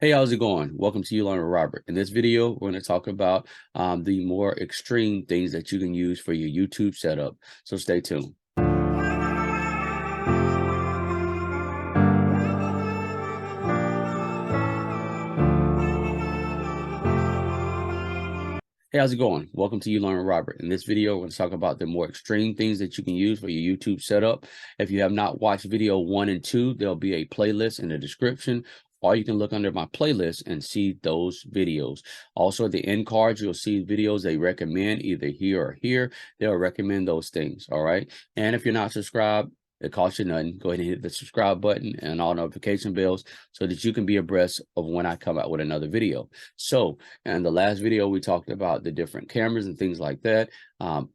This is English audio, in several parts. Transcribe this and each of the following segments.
Hey, how's it going? Welcome to You Learn with Robert. In this video, we're going to talk about the more extreme things that you can use for your YouTube setup. So stay tuned. Hey, how's it going? Welcome to You Learn with Robert. In this video, we're going to talk about the more extreme things that you can use for your YouTube setup. If you have not watched video 1 and 2, there'll be a playlist in the description, or you can look under my playlist and see those videos. Also, at the end cards, you'll see videos they recommend either here or here. They'll recommend those things, all right? And if you're not subscribed, it costs you nothing. Go ahead and hit the subscribe button and all notification bells so that you can be abreast of when I come out with another video. So, in the last video, we talked about the different cameras and things like that.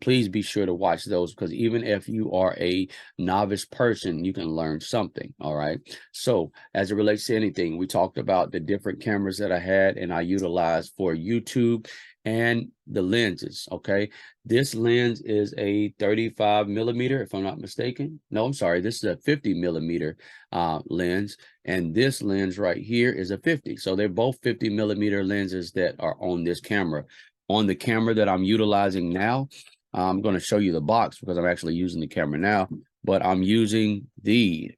Please be sure to watch those because even if you are a novice person, you can learn something, all right? So, as it relates to anything, we talked about the different cameras that I had and I utilized for YouTube and the lenses, okay? This lens is a 35 millimeter, if I'm not mistaken. No, I'm sorry, this is a 50 millimeter lens, and this lens right here is a 50. So they're both 50 millimeter lenses that are on this camera. On the camera that I'm utilizing now, I'm going to show you the box because I'm actually using the camera now, but I'm using the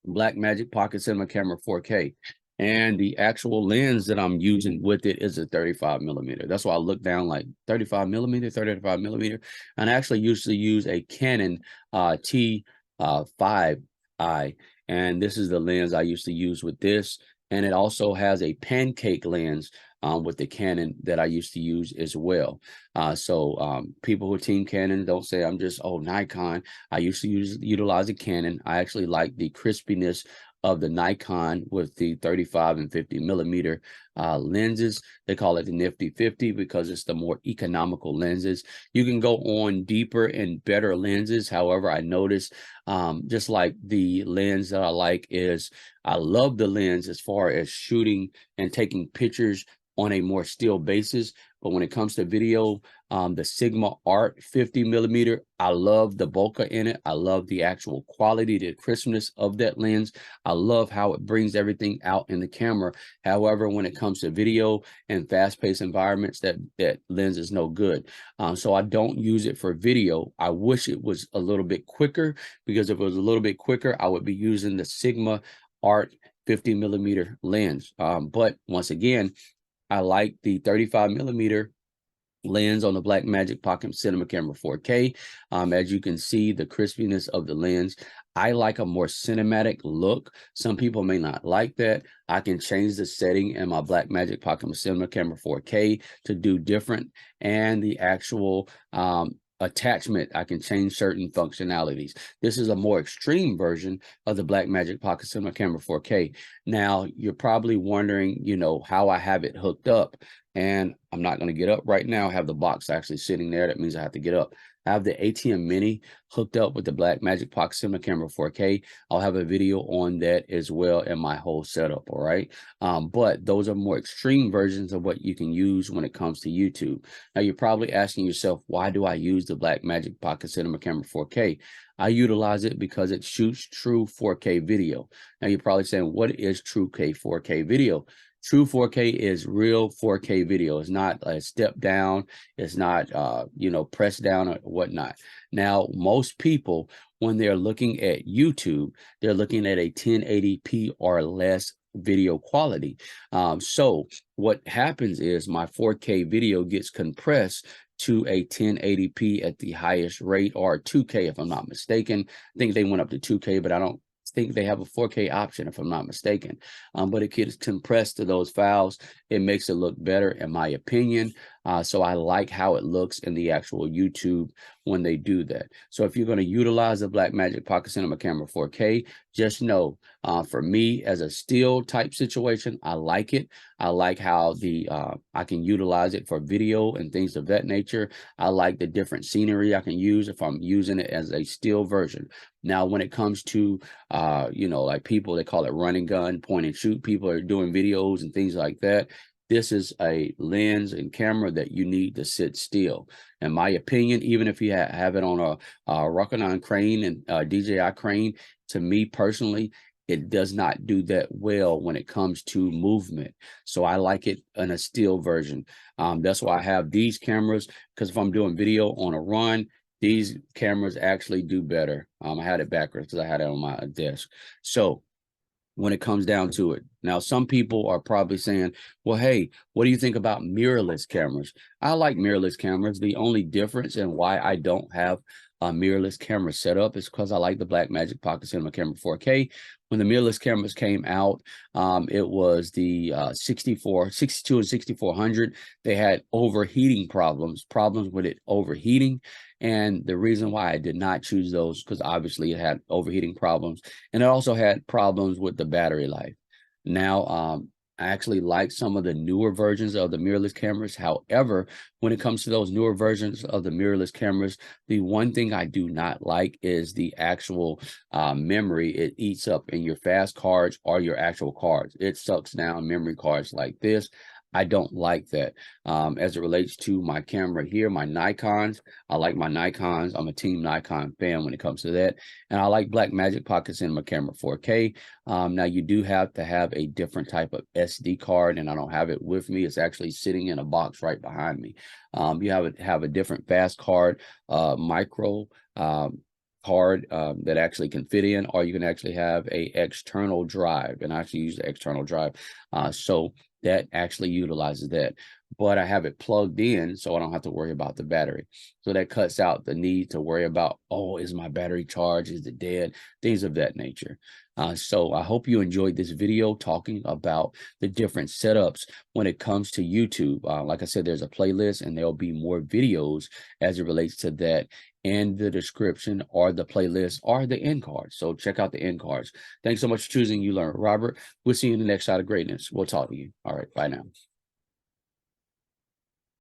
Blackmagic Pocket Cinema Camera 4K. And the actual lens that I'm using with it is a 35 millimeter. That's why I look down like 35 millimeter, 35 millimeter. And I actually used to use a Canon T5i. And this is the lens I used to use with this. And it also has a pancake lens with the Canon that I used to use as well. So people who team Canon, don't say I'm just, oh, Nikon. I used to utilize a Canon. I actually like the crispiness of the Nikon with the 35 and 50 millimeter lenses. They call it the Nifty 50 because it's the more economical lenses. You can go on deeper and better lenses. However, I noticed just like the lens that I like is I love the lens as far as shooting and taking pictures on a more still basis. But when it comes to video, the Sigma Art 50 millimeter, I love the bokeh in it. I love the actual quality, the crispness of that lens. I love how it brings everything out in the camera. However, when it comes to video and fast-paced environments, that lens is no good. So I don't use it for video. I wish it was a little bit quicker, because if it was a little bit quicker, I would be using the Sigma Art 50 millimeter lens. But once again, I like the 35 millimeter lens on the Blackmagic Pocket Cinema Camera 4K. As you can see, the crispiness of the lens. I like a more cinematic look. Some people may not like that. I can change the setting in my Blackmagic Pocket Cinema Camera 4K to do different, and the actual attachment, I can change certain functionalities. This is a more extreme version of the Blackmagic Pocket Cinema Camera 4K. Now, you're probably wondering, you know, how I have it hooked up. And I'm not going to get up right now. I have the box actually sitting there. That means I have to get up. I have the ATM Mini hooked up with the Blackmagic Pocket Cinema Camera 4K. I'll have a video on that as well in my whole setup, all right? But those are more extreme versions of what you can use when it comes to YouTube. Now, you're probably asking yourself, why do I use the Blackmagic Pocket Cinema Camera 4K? I utilize it because it shoots true 4K video. Now, you're probably saying, what is true 4K video? True 4K is real 4K video. It's not a step down. It's not, press down or whatnot. Now, most people, when they're looking at YouTube, they're looking at a 1080p or less video quality. So what happens is my 4K video gets compressed to a 1080p at the highest rate, or 2K if I'm not mistaken. I think they went up to 2K, but I don't think they have a 4K option if I'm not mistaken. But it gets compressed to those files. It makes it look better in my opinion. So I like how it looks in the actual YouTube when they do that. So if you're going to utilize the Blackmagic Pocket Cinema Camera 4K, just know for me as a still type situation, I like it. I like how I can utilize it for video and things of that nature. I like the different scenery I can use if I'm using it as a still version. Now, when it comes to, like people, they call it run and gun, point and shoot. People are doing videos and things like that. This is a lens and camera that you need to sit still. In my opinion, even if you have it on a Rokinon crane and DJI crane, to me personally, it does not do that well when it comes to movement. So I like it in a still version. That's why I have these cameras, because if I'm doing video on a run, these cameras actually do better. I had it backwards because I had it on my desk. So when it comes down to it. Now, some people are probably saying, well, hey, what do you think about mirrorless cameras? I like mirrorless cameras. The only difference in why I don't have a mirrorless camera set up is because I like the Blackmagic Pocket Cinema Camera 4K. When the mirrorless cameras came out, it was the 62 and 6400. They had overheating problems with it overheating. And the reason why I did not choose those, because obviously it had overheating problems, and it also had problems with the battery life. Now, I actually like some of the newer versions of the mirrorless cameras. However, when it comes to those newer versions of the mirrorless cameras, the one thing I do not like is the actual memory it eats up in your fast cards or your actual cards. It sucks down memory cards like this. I don't like that. As it relates to my camera here, my Nikons, I like my Nikons. I'm a Team Nikon fan when it comes to that. And I like Blackmagic Pocket Cinema Camera 4K. Now, you do have to have a different type of SD card, and I don't have it with me. It's actually sitting in a box right behind me. You have a different fast card, micro card that actually can fit in, or you can actually have a external drive, and I actually use the external drive. So that actually utilizes that, but I have it plugged in so I don't have to worry about the battery. So that cuts out the need to worry about, oh, is my battery charged? Is it dead? Things of that nature. So I hope you enjoyed this video talking about the different setups when it comes to YouTube. Like I said, there's a playlist and there'll be more videos as it relates to that in the description or the playlist or the end cards. So check out the end cards. Thanks so much for choosing You Learn with Robert. We'll see you in the next shot of greatness. We'll talk to you. All right. Bye now.